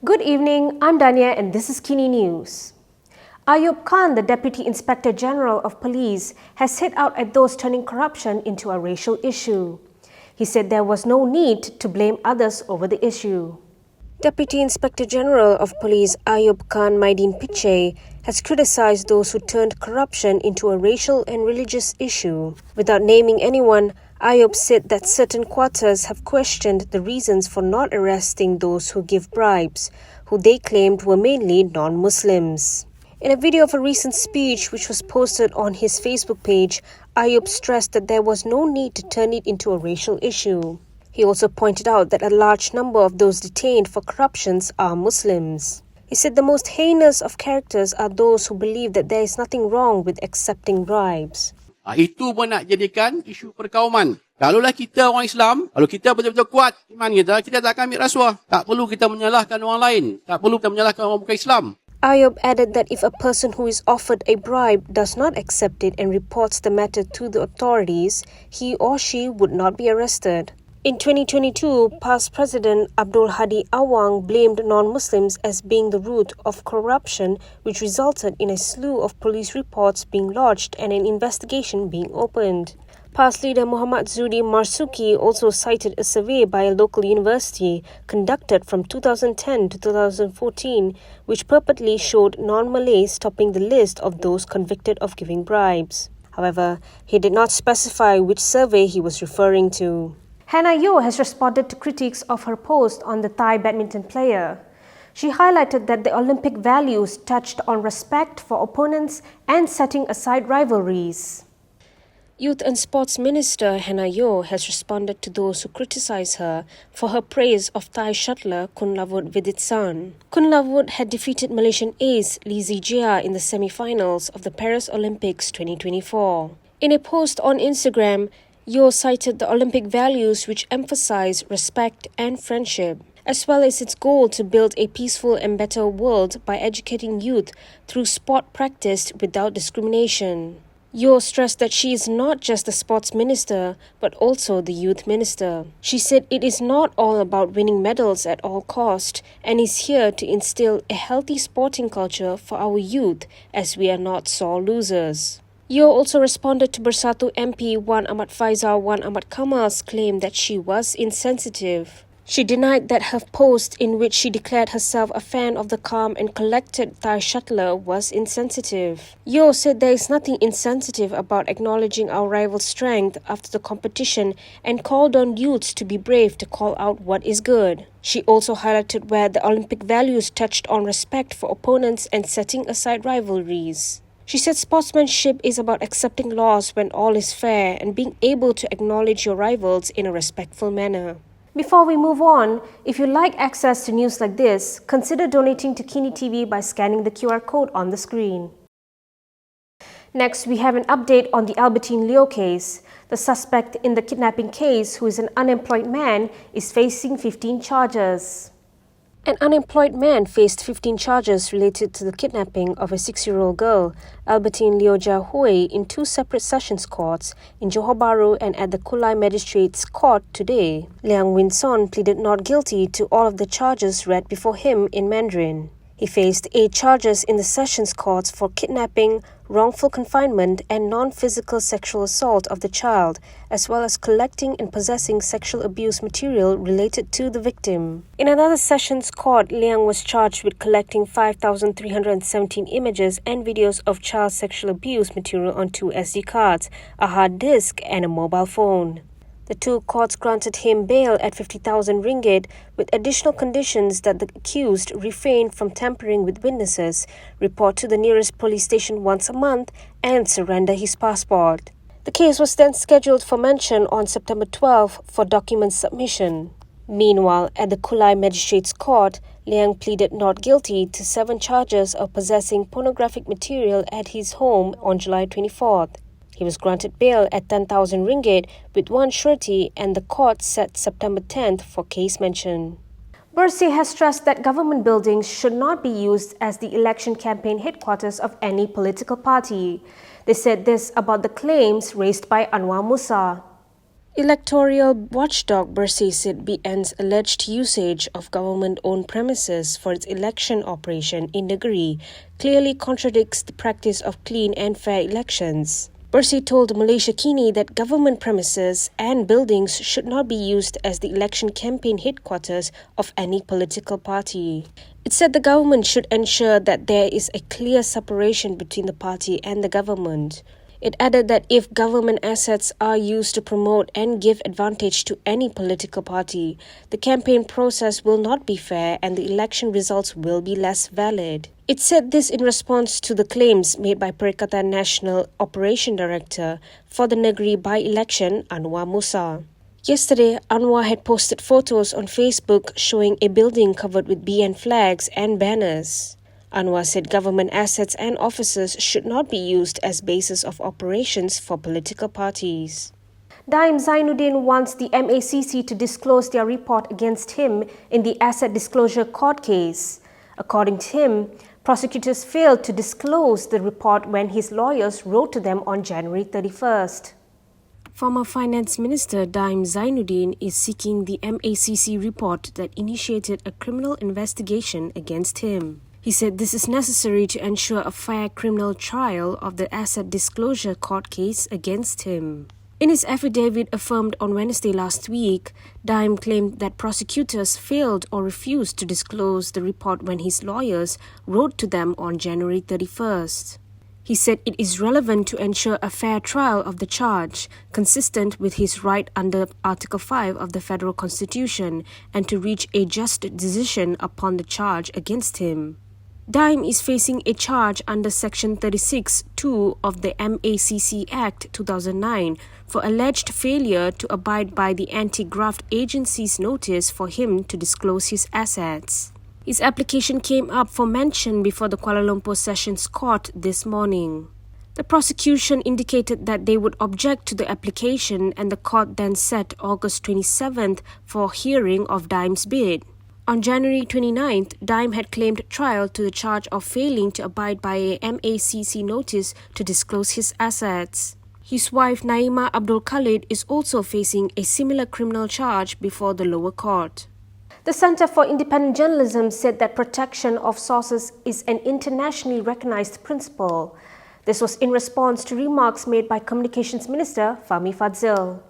Good evening, I'm Dania and this is KiniNews. Ayob Khan, the Deputy Inspector General of Police, has hit out at those turning corruption into a racial issue. He said there was no need to blame others over the issue. Deputy Inspector General of Police Ayob Khan Mydin Pitchay has criticized those who turned corruption into a racial and religious issue. Without naming anyone, Ayob said that certain quarters have questioned the reasons for not arresting those who give bribes, who they claimed were mainly non-Muslims. In a video of a recent speech which was posted on his Facebook page, Ayob stressed that there was no need to turn it into a racial issue. He also pointed out that a large number of those detained for corruptions are Muslims. He said the most heinous of characters are those who believe that there is nothing wrong with accepting bribes. Itu pun nak jadikan isu perkauman. Kalaulah kita orang Islam, kalau kita betul-betul kuat iman kita tak akan ambil rasuah. Tak perlu kita menyalahkan orang lain. Tak perlu kita menyalahkan orang bukan Islam. Ayob added that if a person who is offered a bribe does not accept it and reports the matter to the authorities, he or she would not be arrested. In 2022, past President Abdul Hadi Awang blamed non-Muslims as being the root of corruption, which resulted in a slew of police reports being lodged and an investigation being opened. Past leader Muhammad Zudi Marsuki also cited a survey by a local university conducted from 2010 to 2014, which purportedly showed non-Malays topping the list of those convicted of giving bribes. However, he did not specify which survey he was referring to. Hannah Yeoh has responded to critiques of her post on the Thai badminton player. She highlighted that the Olympic values touched on respect for opponents and setting aside rivalries. Youth and Sports Minister Hannah Yeoh has responded to those who criticize her for her praise of Thai shuttler Kunlavut Vitidsarn. Kunlavut had defeated Malaysian ace Lee Zii Jia in the semifinals of the Paris Olympics 2024. In a post on Instagram, Yeoh cited the Olympic values which emphasize respect and friendship, as well as its goal to build a peaceful and better world by educating youth through sport practiced without discrimination. Yeoh stressed that she is not just the sports minister, but also the youth minister. She said it is not all about winning medals at all cost and is here to instill a healthy sporting culture for our youth as we are not sore losers. Yeoh also responded to Bersatu MP Wan Ahmad Faizal Wan Ahmad Kamal's claim that she was insensitive. She denied that her post in which she declared herself a fan of the calm and collected Thai shuttler was insensitive. Yeoh said there is nothing insensitive about acknowledging our rival's strength after the competition and called on youths to be brave to call out what is good. She also highlighted where the Olympic values touched on respect for opponents and setting aside rivalries. She said sportsmanship is about accepting loss when all is fair and being able to acknowledge your rivals in a respectful manner. Before we move on, if you like access to news like this, consider donating to Kinitv by scanning the QR code on the screen. Next, we have an update on the Albertine Leo case. The suspect in the kidnapping case, who is an unemployed man, is facing 15 charges. An unemployed man faced 15 charges related to the kidnapping of a 6-year-old girl, Albertine Leo Jia Hui, in 2 separate sessions courts in Johor Bahru and at the Kulai Magistrates Court today. Liang Win Son pleaded not guilty to all of the charges read before him in Mandarin. He faced 8 charges in the sessions courts for kidnapping, wrongful confinement and non-physical sexual assault of the child, as well as collecting and possessing sexual abuse material related to the victim. In another sessions court, Liang was charged with collecting 5,317 images and videos of child sexual abuse material on 2 SD cards, a hard disk and a mobile phone. The 2 courts granted him bail at 50,000 ringgit with additional conditions that the accused refrain from tampering with witnesses, report to the nearest police station once a month, and surrender his passport. The case was then scheduled for mention on September 12 for document submission. Meanwhile, at the Kulai Magistrates Court, Liang pleaded not guilty to 7 charges of possessing pornographic material at his home on July 24th. He was granted bail at 10,000 ringgit with 1 surety, and the court set September 10th for case mention. Bersih has stressed that government buildings should not be used as the election campaign headquarters of any political party. They said this about the claims raised by Anwar Musa. Electoral watchdog Bersih said BN's alleged usage of government-owned premises for its election operation in Negeri clearly contradicts the practice of clean and fair elections. Bersih told Malaysia Kini that government premises and buildings should not be used as the election campaign headquarters of any political party. It said the government should ensure that there is a clear separation between the party and the government. It added that if government assets are used to promote and give advantage to any political party, the campaign process will not be fair and the election results will be less valid. It said this in response to the claims made by Perikatan National Operation Director for the Negeri by-election, Anwar Musa. Yesterday, Anwar had posted photos on Facebook showing a building covered with BN flags and banners. Anwar said government assets and offices should not be used as basis of operations for political parties. Daim Zainuddin wants the MACC to disclose their report against him in the Asset Disclosure Court case. According to him, prosecutors failed to disclose the report when his lawyers wrote to them on January 31st. Former Finance Minister Daim Zainuddin is seeking the MACC report that initiated a criminal investigation against him. He said this is necessary to ensure a fair criminal trial of the Asset Disclosure Court case against him. In his affidavit affirmed on Wednesday last week, Daim claimed that prosecutors failed or refused to disclose the report when his lawyers wrote to them on January 31st. He said it is relevant to ensure a fair trial of the charge, consistent with his right under Article 5 of the Federal Constitution, and to reach a just decision upon the charge against him. Daim is facing a charge under Section 36(2) of the MACC Act 2009 for alleged failure to abide by the anti-graft agency's notice for him to disclose his assets. His application came up for mention before the Kuala Lumpur Sessions Court this morning. The prosecution indicated that they would object to the application, and the court then set August 27th for hearing of Daim's bid. On January 29th, Daim had claimed trial to the charge of failing to abide by a MACC notice to disclose his assets. His wife Naima Abdul Khalid is also facing a similar criminal charge before the lower court. The Centre for Independent Journalism said that protection of sources is an internationally recognized principle. This was in response to remarks made by Communications Minister Fahmi Fadzil.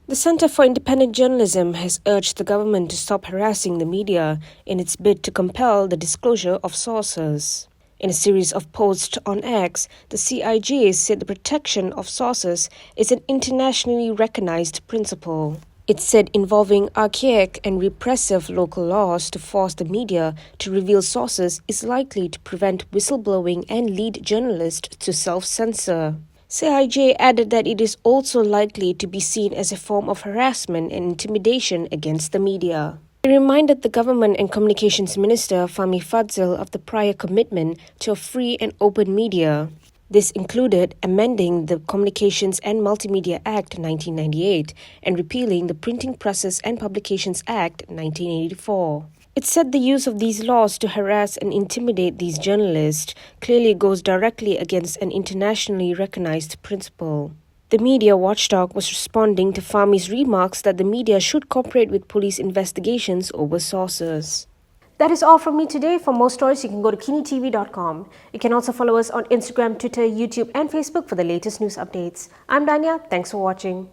The Centre for Independent Journalism has urged the government to stop harassing the media in its bid to compel the disclosure of sources. In a series of posts on X, the CIJ said the protection of sources is an internationally recognized principle. It said involving archaic and repressive local laws to force the media to reveal sources is likely to prevent whistleblowing and lead journalists to self-censor. CIJ added that it is also likely to be seen as a form of harassment and intimidation against the media. He reminded the Government and Communications Minister Fahmi Fadzil of the prior commitment to a free and open media. This included amending the Communications and Multimedia Act 1998 and repealing the Printing Presses and Publications Act 1984. It said the use of these laws to harass and intimidate these journalists clearly goes directly against an internationally recognized principle. The media watchdog was responding to Fahmi's remarks that the media should cooperate with police investigations over sources. That is all from me today. For more stories, you can go to Kinitv.com. You can also follow us on Instagram, Twitter, YouTube and Facebook for the latest news updates. I'm Danya. Thanks for watching.